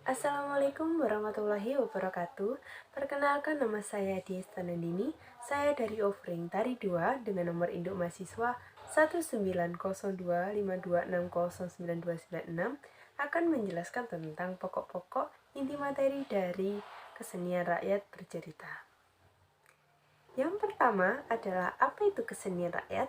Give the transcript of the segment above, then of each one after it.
Assalamualaikum warahmatullahi wabarakatuh. Perkenalkan, nama saya Diesta Nandini. Saya dari Offering Tari 2 dengan nomor induk mahasiswa 1902526099296 akan menjelaskan tentang pokok-pokok inti materi dari kesenian rakyat bercerita. Yang pertama adalah, apa itu kesenian rakyat?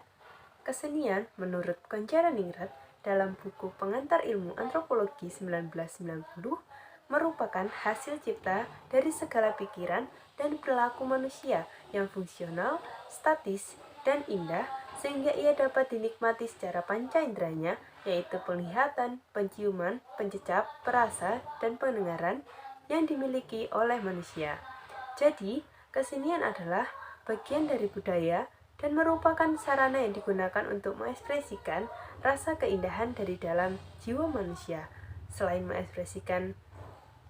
Kesenian menurut Koncharaningrat dalam buku Pengantar Ilmu Antropologi 1990 merupakan hasil cipta dari segala pikiran dan perilaku manusia yang fungsional, statis, dan indah sehingga ia dapat dinikmati secara panca inderanya, yaitu penglihatan, penciuman, pencecap, perasa, dan pendengaran yang dimiliki oleh manusia. Jadi, kesenian adalah bagian dari budaya dan merupakan sarana yang digunakan untuk mengekspresikan rasa keindahan dari dalam jiwa manusia. Selain mengekspresikan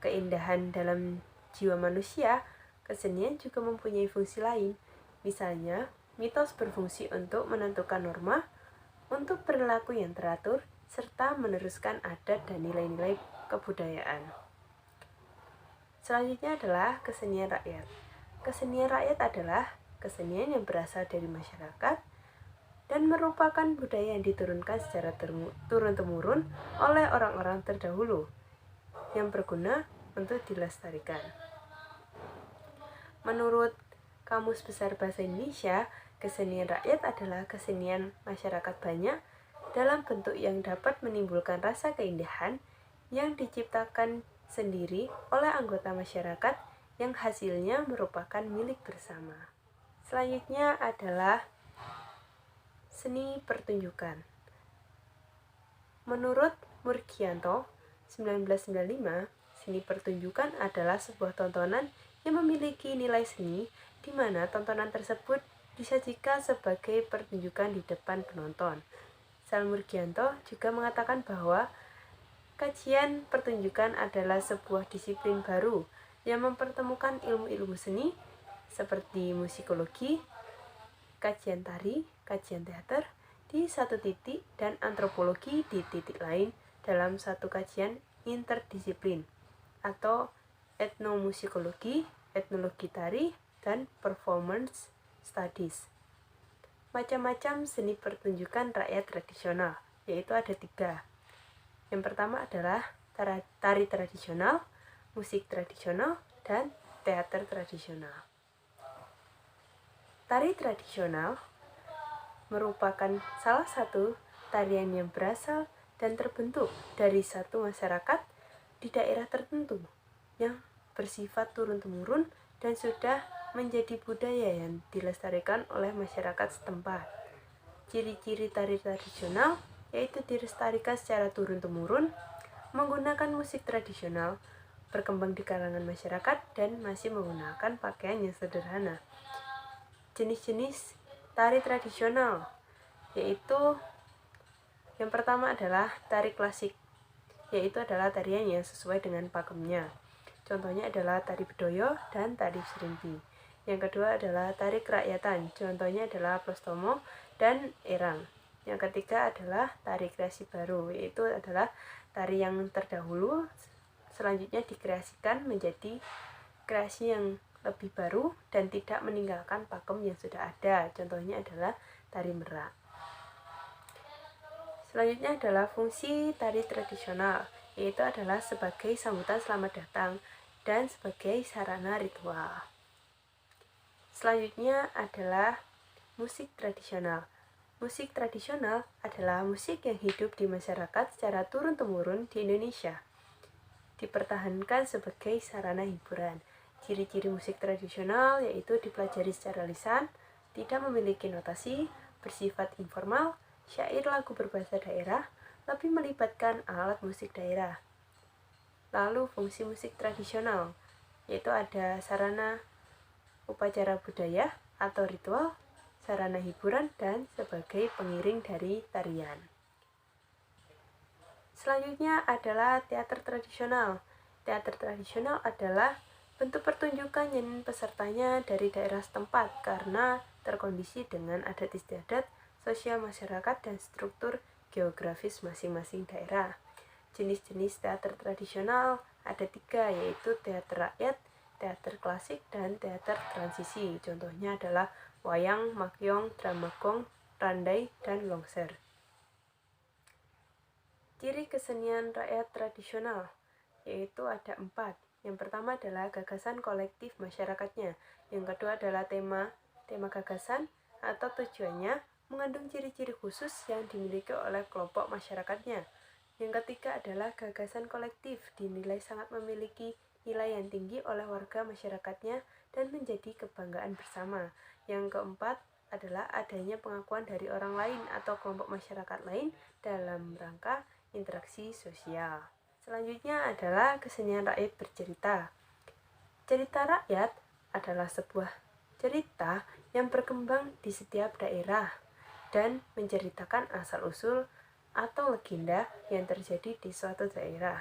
keindahan dalam jiwa manusia, kesenian juga mempunyai fungsi lain. Misalnya, mitos berfungsi untuk menentukan norma, untuk perilaku yang teratur, serta meneruskan adat dan nilai-nilai kebudayaan. Selanjutnya adalah kesenian rakyat. Kesenian rakyat adalah kesenian yang berasal dari masyarakat dan merupakan budaya yang diturunkan secara turun-temurun oleh orang-orang terdahulu yang berguna untuk dilestarikan. Menurut Kamus Besar Bahasa Indonesia, kesenian rakyat adalah kesenian masyarakat banyak dalam bentuk yang dapat menimbulkan rasa keindahan yang diciptakan sendiri oleh anggota masyarakat yang hasilnya merupakan milik bersama. Selanjutnya adalah seni pertunjukan. Menurut Murgianto 1995, seni pertunjukan adalah sebuah tontonan yang memiliki nilai seni di mana tontonan tersebut disajikan sebagai pertunjukan di depan penonton. Sal Murgianto juga mengatakan bahwa kajian pertunjukan adalah sebuah disiplin baru yang mempertemukan ilmu-ilmu seni seperti musikologi, kajian tari, kajian teater di satu titik, dan antropologi di titik lain dalam satu kajian interdisiplin atau etnomusikologi, etnologi tari, dan performance studies. Macam-macam seni pertunjukan rakyat tradisional, yaitu ada 3. Yang pertama adalah tari tradisional, musik tradisional, dan teater tradisional. Tari tradisional merupakan salah satu tarian yang berasal dan terbentuk dari satu masyarakat di daerah tertentu yang bersifat turun-temurun dan sudah menjadi budaya yang dilestarikan oleh masyarakat setempat. Ciri-ciri tari tradisional yaitu dilestarikan secara turun-temurun, menggunakan musik tradisional, berkembang di kalangan masyarakat, dan masih menggunakan pakaian yang sederhana. Jenis-jenis tari tradisional yaitu yang pertama adalah tari klasik, yaitu adalah tarian yang sesuai dengan pakemnya. Contohnya adalah tari bedoyo dan tari serimpi. Yang kedua adalah tari kerakyatan, contohnya adalah plostomo dan erang. Yang ketiga adalah tari kreasi baru, yaitu adalah tari yang terdahulu selanjutnya dikreasikan menjadi kreasi yang lebih baru dan tidak meninggalkan pakem yang sudah ada. Contohnya adalah tari merak. Selanjutnya adalah fungsi tari tradisional, yaitu adalah sebagai sambutan selamat datang dan sebagai sarana ritual. Selanjutnya adalah musik tradisional. Musik tradisional adalah musik yang hidup di masyarakat secara turun-temurun di Indonesia. Dipertahankan sebagai sarana hiburan. Ciri-ciri musik tradisional yaitu dipelajari secara lisan, tidak memiliki notasi, bersifat informal, syair lagu berbahasa daerah, lebih melibatkan alat musik daerah. Lalu fungsi musik tradisional, yaitu ada sarana upacara budaya atau ritual, sarana hiburan, dan sebagai pengiring dari tarian. Selanjutnya adalah teater tradisional. Teater tradisional adalah bentuk pertunjukan yang pesertanya dari daerah setempat karena terkondisi dengan adat istiadat, sosial masyarakat, dan struktur geografis masing-masing daerah. Jenis-jenis teater tradisional ada 3, yaitu teater rakyat, teater klasik, dan teater transisi. Contohnya adalah wayang, makyong, dramagong, randai, dan longser. Ciri kesenian rakyat tradisional yaitu ada 4. Yang pertama adalah gagasan kolektif masyarakatnya. Yang kedua adalah tema gagasan atau tujuannya mengandung ciri-ciri khusus yang dimiliki oleh kelompok masyarakatnya. Yang ketiga adalah gagasan kolektif dinilai sangat memiliki nilai yang tinggi oleh warga masyarakatnya dan menjadi kebanggaan bersama. Yang keempat adalah adanya pengakuan dari orang lain atau kelompok masyarakat lain dalam rangka interaksi sosial. Selanjutnya adalah kesenian rakyat bercerita. Cerita rakyat adalah sebuah cerita yang berkembang di setiap daerah dan menceritakan asal-usul atau legenda yang terjadi di suatu daerah.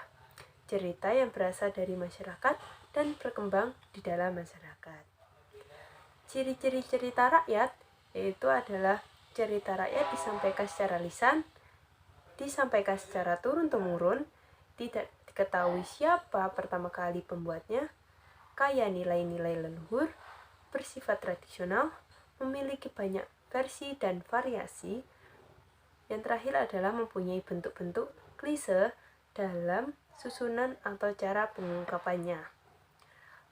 Cerita yang berasal dari masyarakat dan berkembang di dalam masyarakat. Ciri-ciri cerita rakyat yaitu adalah cerita rakyat disampaikan secara lisan, disampaikan secara turun-temurun, tidak diketahui siapa pertama kali pembuatnya, kaya nilai-nilai leluhur, bersifat tradisional, memiliki banyak versi dan variasi. Yang terakhir adalah mempunyai bentuk-bentuk klise dalam susunan atau cara pengungkapannya.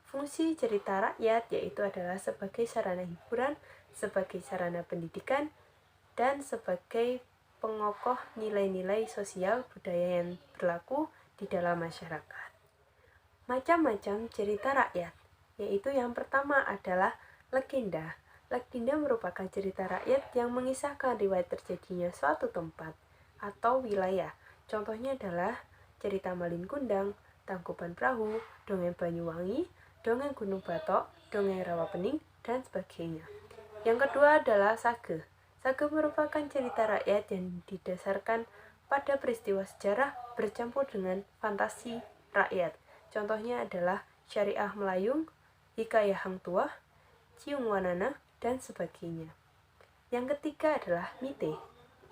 Fungsi cerita rakyat yaitu adalah sebagai sarana hiburan, sebagai sarana pendidikan, dan sebagai pengokoh nilai-nilai sosial budaya yang berlaku di dalam masyarakat. Macam-macam cerita rakyat, yaitu yang pertama adalah legenda. Legenda merupakan cerita rakyat yang mengisahkan riwayat terjadinya suatu tempat atau wilayah. Contohnya adalah cerita Malin Kundang, Tangkuban Perahu, dongeng Banyuwangi, dongeng Gunung Batok, dongeng Rawapening, dan sebagainya. Yang kedua adalah sage. Sage merupakan cerita rakyat yang didasarkan pada peristiwa sejarah bercampur dengan fantasi rakyat. Contohnya adalah Syariah Melayung, Hikayah Hang Tuah, Ciung Wanana, dan sebagainya. Yang ketiga adalah mite.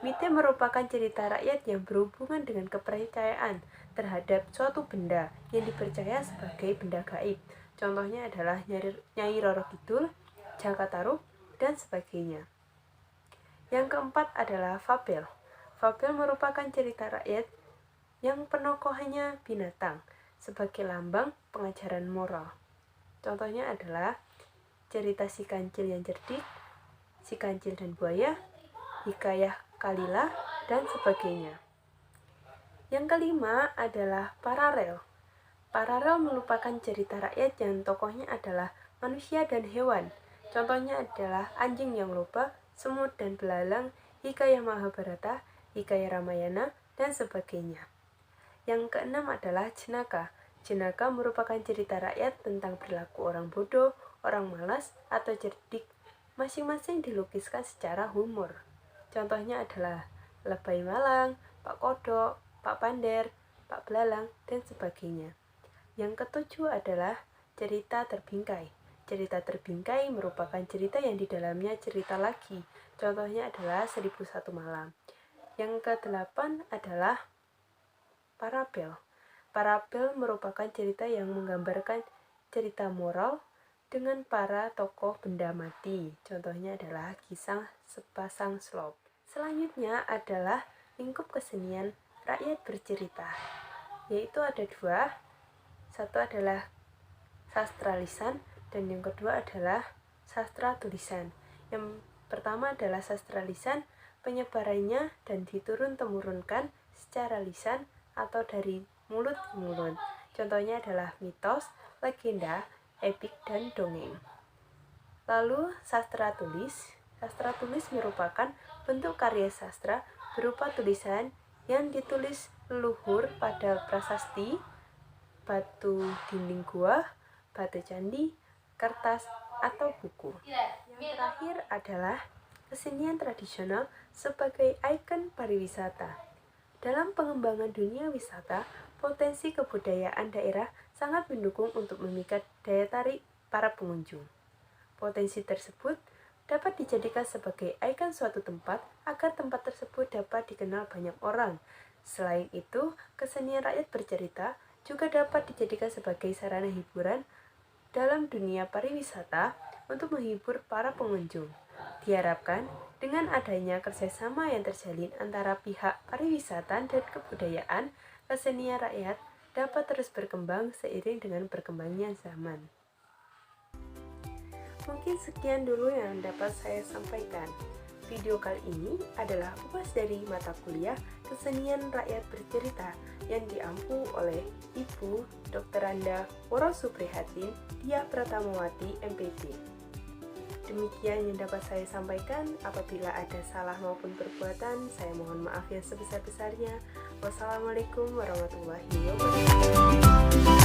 Mite merupakan cerita rakyat yang berhubungan dengan kepercayaan terhadap suatu benda yang dipercaya sebagai benda gaib. Contohnya adalah Nyai Roro Kidul, Jaka Tarub, dan sebagainya. Yang keempat adalah fabel. Fabel merupakan cerita rakyat yang penokohannya binatang sebagai lambang pengajaran moral. Contohnya adalah cerita Si Kancil yang cerdik, Si Kancil dan Buaya, Hikayah Kalila, dan sebagainya. Yang kelima adalah paralel. Paralel merupakan cerita rakyat yang tokohnya adalah manusia dan hewan. Contohnya adalah Anjing yang Loba, Semut dan Belalang, Hikayah Mahabharata, Hikayah Ramayana, dan sebagainya. Yang keenam adalah jenaka. Jenaka merupakan cerita rakyat tentang perilaku orang bodoh, orang malas, atau cerdik. Masing-masing dilukiskan secara humor. Contohnya adalah Lebay Malang, Pak Kodok, Pak Pander, Pak Belalang, dan sebagainya. Yang ketujuh adalah cerita terbingkai. Cerita terbingkai merupakan cerita yang di dalamnya cerita lagi. Contohnya adalah 1001 Malam. Yang kedelapan adalah parabel. Parabel merupakan cerita yang menggambarkan cerita moral dengan para tokoh benda mati. Contohnya adalah Kisah Sepasang Slop. Selanjutnya adalah lingkup kesenian rakyat bercerita, yaitu ada 2. Satu adalah sastra lisan dan yang kedua adalah sastra tulisan. Yang pertama adalah sastra lisan, penyebarannya dan diturun-temurunkan secara lisan atau dari mulut ke mulut. Contohnya adalah mitos, legenda, epik, dan dongeng. Lalu sastra tulis. Sastra tulis merupakan bentuk karya sastra berupa tulisan yang ditulis leluhur pada prasasti, batu dinding gua, batu candi, kertas, atau buku. Yang terakhir adalah kesenian tradisional sebagai ikon pariwisata. Dalam pengembangan dunia wisata, potensi kebudayaan daerah sangat mendukung untuk memikat daya tarik para pengunjung. Potensi tersebut dapat dijadikan sebagai ikon suatu tempat agar tempat tersebut dapat dikenal banyak orang. Selain itu, kesenian rakyat bercerita juga dapat dijadikan sebagai sarana hiburan dalam dunia pariwisata untuk menghibur para pengunjung. Diharapkan dengan adanya kerjasama yang terjalin antara pihak pariwisata dan kebudayaan, kesenian rakyat dapat terus berkembang seiring dengan berkembangnya zaman. Mungkin sekian dulu yang dapat saya sampaikan. Video kali ini adalah upas dari mata kuliah Kesenian Rakyat Bercerita yang diampu oleh Ibu Dr. Randa Worosuprihatin, Dia Pratamawati, MPD. Demikian yang dapat saya sampaikan. Apabila ada salah maupun perbuatan, saya mohon maaf yang sebesar-besarnya. Wassalamualaikum warahmatullahi wabarakatuh.